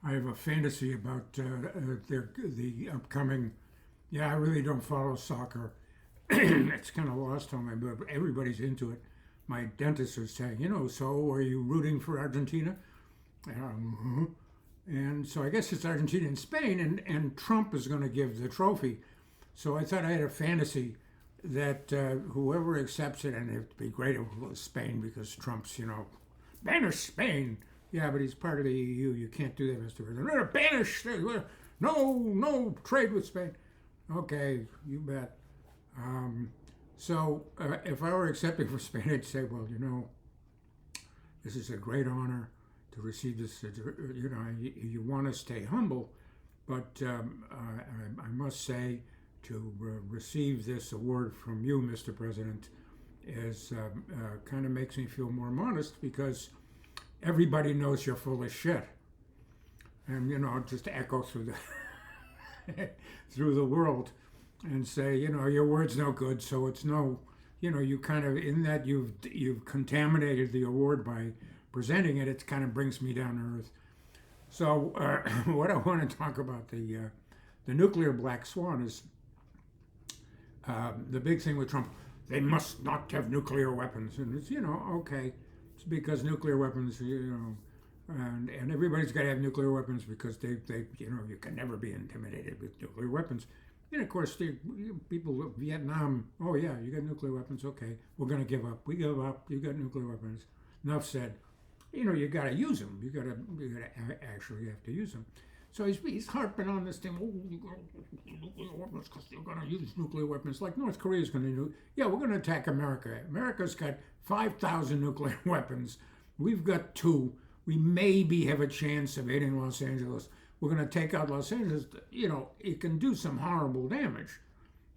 I have a fantasy about the upcoming. Yeah, I really don't follow soccer. It's kind of lost on me, but everybody's into it. My dentist was saying, so are you rooting for Argentina? And so I guess it's Argentina and Spain, and Trump is going to give the trophy. So I thought I had a fantasy that whoever accepts it, and it'd be great if it was Spain because Trump's, banish Spain. Yeah, but he's part of the EU. You can't do that, Mr. President. No, banish. No trade with Spain. Okay, you bet. So if I were accepting for Spain, I'd say, well, this is a great honor to receive this. You want to stay humble, but I must say to receive this award from you, Mr. President, is kind of makes me feel more modest because everybody knows you're full of shit, and just to echo through the through the world and say, your word's no good, so it's no, you kind of in that you've contaminated the award by presenting it. It kind of brings me down to earth. So what I want to talk about the nuclear black swan is the big thing with Trump. They must not have nuclear weapons, and it's okay, it's because nuclear weapons, and everybody's got to have nuclear weapons because they you can never be intimidated with nuclear weapons. And of course, people, Vietnam, oh yeah, you got nuclear weapons, okay, we're going to give up. We give up, you got nuclear weapons. Enough said. You got to use them. You got to actually have to use them. So he's harping on this thing. Oh, you got nuclear weapons because you're going to use nuclear weapons. Like North Korea's going to do. Yeah, we're going to attack America. America's got 5,000 nuclear weapons. We've got 2. We maybe have a chance of hitting Los Angeles. We're going to take out Los Angeles. It can do some horrible damage,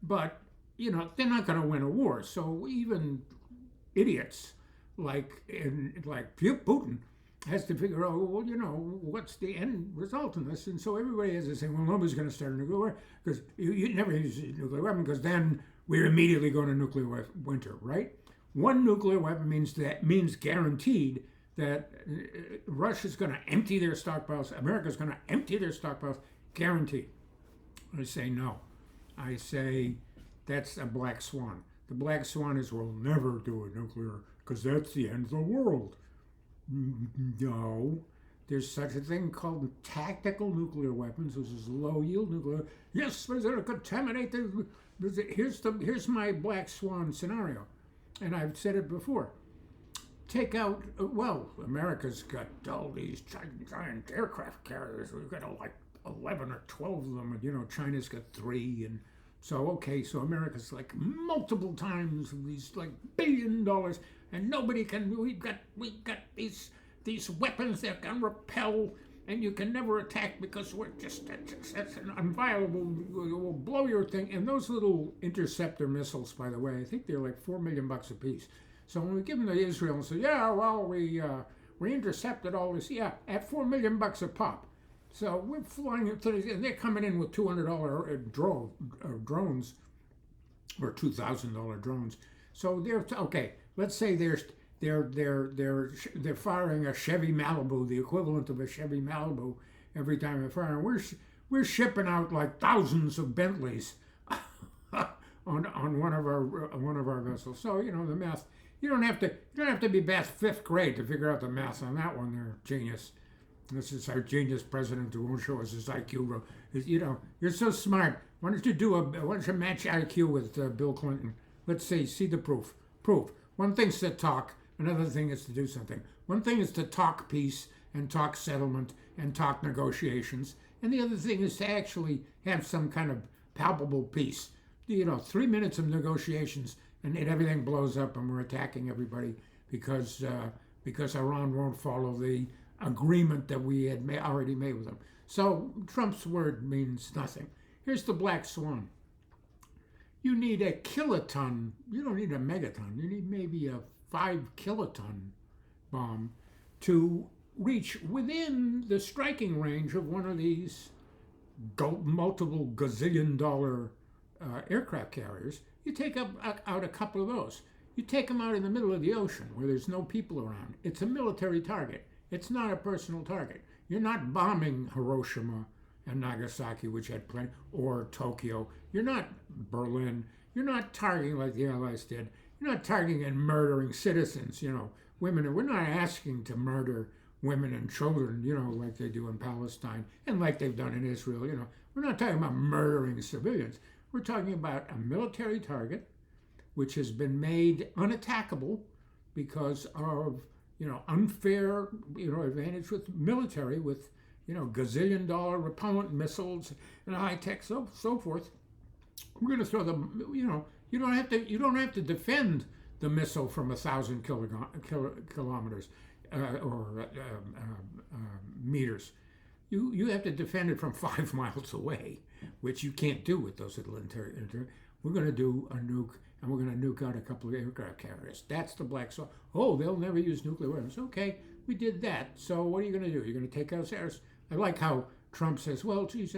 but they're not going to win a war. So even idiots like Putin has to figure out, well, what's the end result in this? And so everybody has to say, well, nobody's going to start a nuclear war because you never use a nuclear weapon because then we're immediately going to nuclear winter, right? One nuclear weapon means guaranteed that Russia's going to empty their stockpiles, America's going to empty their stockpiles, guaranteed. I say no. I say that's a black swan. The black swan is we'll never do a nuclear because that's the end of the world. No. There's such a thing called tactical nuclear weapons, which is low yield nuclear. Yes, but they're contaminate. Here's my black swan scenario, and I've said it before. Take out, America's got all these giant aircraft carriers. We've got like 11 or 12 of them, and China's got 3, and so America's like multiple times these like $1 billion, and nobody can. We've got these weapons that can repel, and you can never attack because we're just that's an unviable. We'll blow your thing. And those little interceptor missiles, by the way, I think they're like $4 million a piece. So when we give them to Israel and say, yeah, well, we intercepted all this, yeah, at $4 million a pop. So we're flying into these, and they're coming in with $200 drones or $2,000 drones. So they're okay. Let's say they're firing a Chevy Malibu, the equivalent of a Chevy Malibu, every time they're firing. We're shipping out like thousands of Bentleys on one of our vessels. So the math. You don't have to be past 5th grade to figure out the math on that one. There, genius. This is our genius president who won't show us his IQ. You're so smart. Why don't you match IQ with Bill Clinton? Let's see the proof. One thing's to talk, another thing is to do something. One thing is to talk peace and talk settlement and talk negotiations, and the other thing is to actually have some kind of palpable peace. 3 minutes of negotiations and everything blows up and we're attacking everybody because Iran won't follow the agreement that we had already made with them. So Trump's word means nothing. Here's the black swan. You need a kiloton. You don't need a megaton. You need maybe a 5-kiloton bomb to reach within the striking range of one of these multiple gazillion-dollar aircraft carriers. You take out a couple of those. You take them out in the middle of the ocean where there's no people around. It's a military target. It's not a personal target. You're not bombing Hiroshima and Nagasaki, which had plenty, or Tokyo. You're not Berlin. You're not targeting like the Allies did. You're not targeting and murdering citizens, women. We're not asking to murder women and children, like they do in Palestine and like they've done in Israel. We're not talking about murdering civilians. We're talking about a military target which has been made unattackable because of unfair advantage with military, with gazillion-dollar repellent missiles and high tech so forth. We're going to throw them. You don't have to defend the missile from 1,000 kilometers or meters. You have to defend it from 5 miles away, which you can't do with those little We're going to do a nuke, and we're going to nuke out a couple of aircraft carriers. That's the Black Swan. Oh, they'll never use nuclear weapons. Okay, we did that. So what are you going to do? You're going to take out ours? I like how Trump says, well, geez,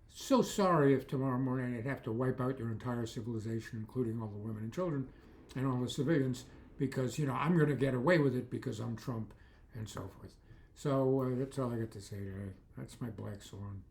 so sorry if tomorrow morning I'd have to wipe out your entire civilization, including all the women and children and all the civilians, because, I'm going to get away with it because I'm Trump and so forth. So that's all I got to say today. That's my Black Swan.